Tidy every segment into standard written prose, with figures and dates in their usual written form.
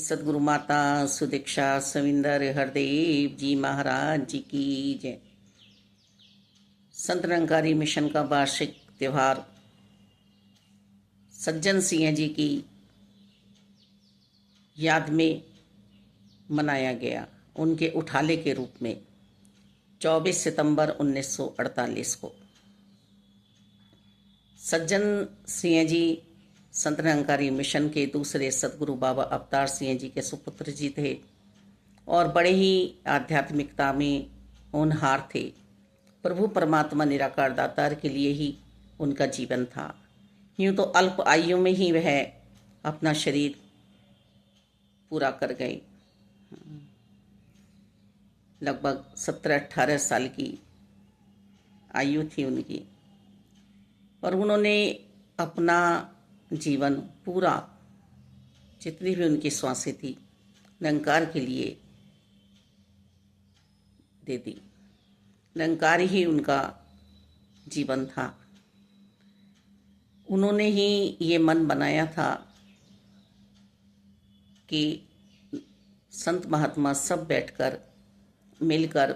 सदगुरु माता सुदीक्षा सविंदर हरदेव जी महाराज जी की जय। संत निरंकारी मिशन का वार्षिक त्यौहार सज्जन सिंह जी की याद में मनाया गया, उनके उठाले के रूप में 24 सितंबर 1948 को। सज्जन सिंह जी संत निरंकारी मिशन के दूसरे सतगुरु बाबा अवतार सिंह जी के सुपुत्र जी थे और बड़े ही आध्यात्मिकता में होनहार थे। प्रभु परमात्मा निराकार दातार के लिए ही उनका जीवन था। यूँ तो अल्प आयु में ही वह अपना शरीर पूरा कर गए। लगभग 17-18 साल की आयु थी उनकी और उन्होंने अपना जीवन पूरा, जितनी भी उनकी श्वासें थी, निरंकार के लिए दे दी। निरंकार ही उनका जीवन था। उन्होंने ही ये मन बनाया था कि संत महात्मा सब बैठकर मिलकर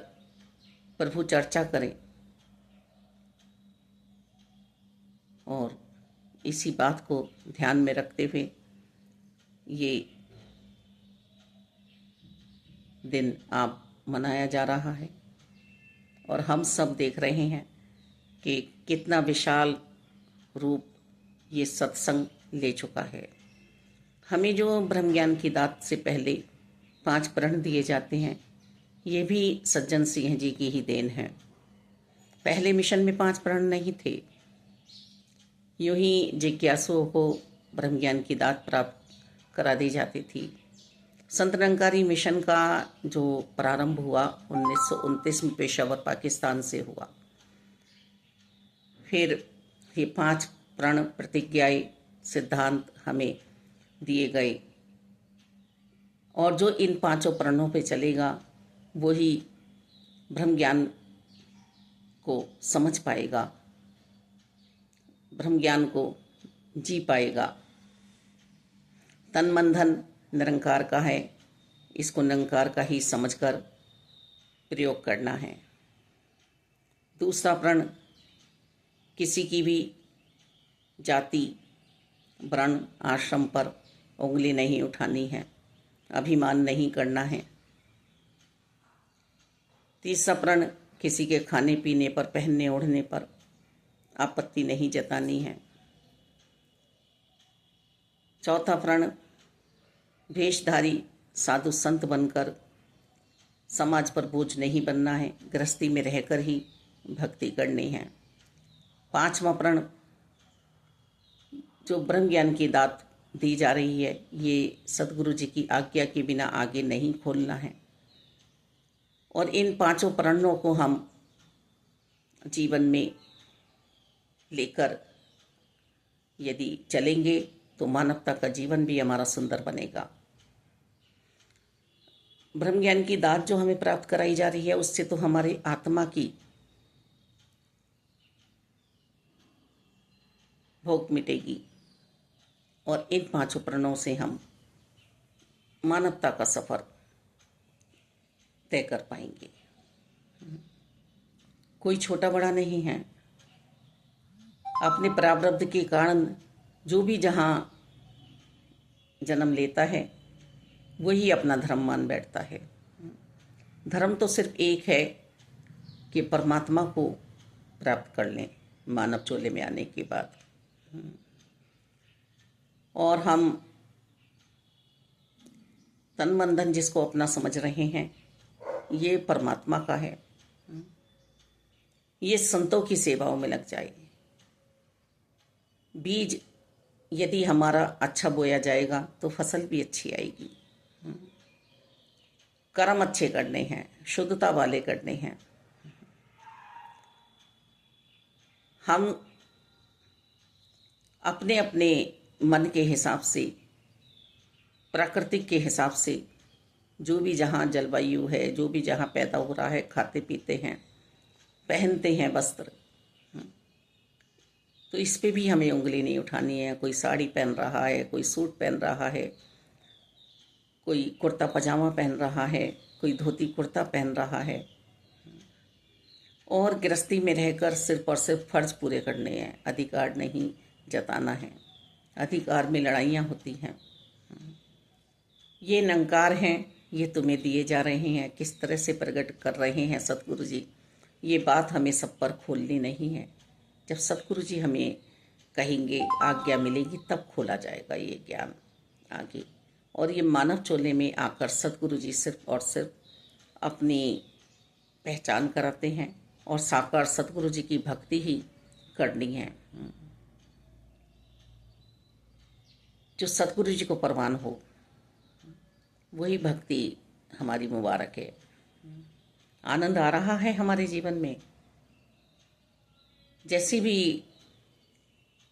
प्रभु चर्चा करें और इसी बात को ध्यान में रखते हुए ये दिन आप मनाया जा रहा है और हम सब देख रहे हैं कि कितना विशाल रूप ये सत्संग ले चुका है। हमें जो ब्रह्म ज्ञान की दात से पहले 5 प्रण दिए जाते हैं, ये भी सज्जन सिंह जी की ही देन है। पहले मिशन में 5 प्रण नहीं थे। यूँ ही जिज्ञासुओं को ब्रह्म ज्ञान की दात प्राप्त करा दी जाती थी। संत निरंकारी मिशन का जो प्रारंभ हुआ 1929 में पेशावर पाकिस्तान से हुआ। फिर ये 5 प्रण प्रतिज्ञाएं सिद्धांत हमें दिए गए और जो इन 5 प्रणों पे चलेगा वही ब्रह्म ज्ञान को समझ पाएगा, ब्रह्म ज्ञान को जी पाएगा। तन मन धन निरंकार का है, इसको निरंकार का ही समझकर प्रयोग करना है। दूसरा प्रण, किसी की भी जाति वर्ण आश्रम पर उंगली नहीं उठानी है, अभिमान नहीं करना है। तीसरा प्रण, किसी के खाने पीने पर पहनने ओढ़ने पर आपत्ति नहीं जतानी है। चौथा प्रण, भेषधारी साधु संत बनकर समाज पर बोझ नहीं बनना है, गृहस्थी में रहकर ही भक्ति करनी है। 5वां प्रण, जो ब्रह्म ज्ञान की दात दी जा रही है, ये सतगुरु जी की आज्ञा के बिना आगे नहीं खोलना है। और इन 5 प्रणों को हम जीवन में लेकर यदि चलेंगे तो मानवता का जीवन भी हमारा सुंदर बनेगा। ब्रह्म ज्ञान की दात जो हमें प्राप्त कराई जा रही है, उससे तो हमारी आत्मा की भोग मिटेगी और इन 5 प्रणों से हम मानवता का सफर तय कर पाएंगे। कोई छोटा बड़ा नहीं है। अपने प्रारब्ध के कारण जो भी जहाँ जन्म लेता है वही अपना धर्म मान बैठता है। धर्म तो सिर्फ एक है कि परमात्मा को प्राप्त कर लें मानव चोले में आने के बाद। और हम तन मन धन जिसको अपना समझ रहे हैं, ये परमात्मा का है। ये संतों की सेवाओं में लग जाए। बीज यदि हमारा अच्छा बोया जाएगा तो फसल भी अच्छी आएगी। कर्म अच्छे करने हैं, शुद्धता वाले करने हैं। हम अपने अपने मन के हिसाब से, प्राकृतिक के हिसाब से, जो भी जहाँ जलवायु है, जो भी जहाँ पैदा हो रहा है, खाते पीते हैं, पहनते हैं वस्त्र, तो इस पे भी हमें उंगली नहीं उठानी है। कोई साड़ी पहन रहा है, कोई सूट पहन रहा है, कोई कुर्ता पजामा पहन रहा है, कोई धोती कुर्ता पहन रहा है, और गृहस्थी में रहकर सिर्फ और सिर्फ फर्ज पूरे करने हैं, अधिकार नहीं जताना है। अधिकार में लड़ाइयाँ होती हैं। ये निरंकार हैं, ये तुम्हें दिए जा रहे हैं, किस तरह से प्रकट कर रहे हैं सतगुरु जी। ये बात हमें सब पर खोलनी नहीं है। जब सतगुरु जी हमें कहेंगे, आज्ञा मिलेगी, तब खोला जाएगा ये ज्ञान आगे। और ये मानव चोले में आकर सतगुरु जी सिर्फ और सिर्फ अपनी पहचान कराते हैं, और साकार सतगुरु जी की भक्ति ही करनी है। जो सतगुरु जी को परवान हो, वही भक्ति हमारी मुबारक है। आनंद आ रहा है हमारे जीवन में। जैसी भी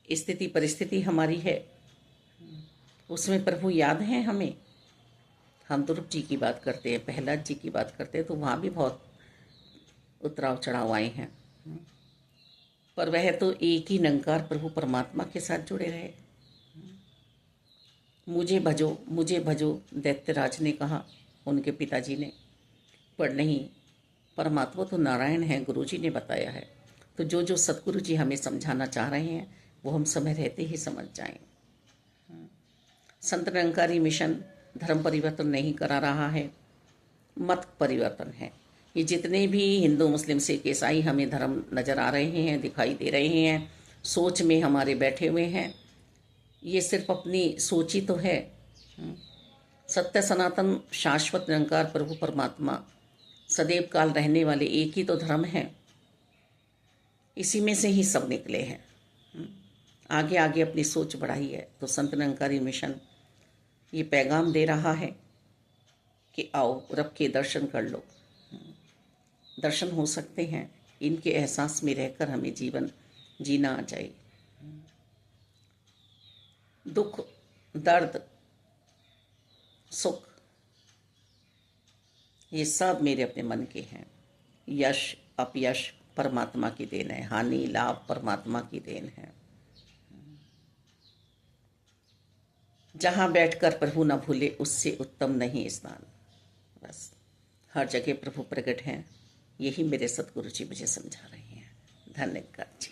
स्थिति परिस्थिति हमारी है, उसमें प्रभु याद हैं हमें। हम ध्रुव जी की बात करते हैं, प्रहलाद जी की बात करते हैं, तो वहाँ भी बहुत उतराव चढ़ाव आए हैं, पर वह तो एक ही निरंकार प्रभु परमात्मा के साथ जुड़े रहे। मुझे भजो, मुझे भजो, दैत्यराज ने कहा, उनके पिताजी ने, पर नहीं, परमात्मा तो नारायण है, गुरु जी ने बताया है। तो जो जो सतगुरु जी हमें समझाना चाह रहे हैं, वो हम समय रहते ही समझ जाएं। संत निरंकारी मिशन धर्म परिवर्तन नहीं करा रहा है, मत परिवर्तन है। ये जितने भी हिंदू मुस्लिम सिख ईसाई हमें धर्म नज़र आ रहे हैं, दिखाई दे रहे हैं, सोच में हमारे बैठे हुए हैं, ये सिर्फ अपनी सोच ही तो है। सत्य सनातन शाश्वत निरंकार प्रभु परमात्मा सदैव काल रहने वाले एक ही तो धर्म है। इसी में से ही सब निकले हैं। आगे आगे अपनी सोच बढ़ाई है। तो संत निरंकारी मिशन ये पैगाम दे रहा है कि आओ, रब के दर्शन कर लो। दर्शन हो सकते हैं, इनके एहसास में रहकर हमें जीवन जीना आ जाए। दुख, दर्द, सुख, ये सब मेरे अपने मन के हैं। यश अपयश परमात्मा की देन है, हानि लाभ परमात्मा की देन है। जहाँ बैठकर प्रभु न भूले, उससे उत्तम नहीं स्नान। बस हर जगह प्रभु प्रकट हैं, यही मेरे सतगुरु जी मुझे समझा रहे हैं। धन्यवाद जी।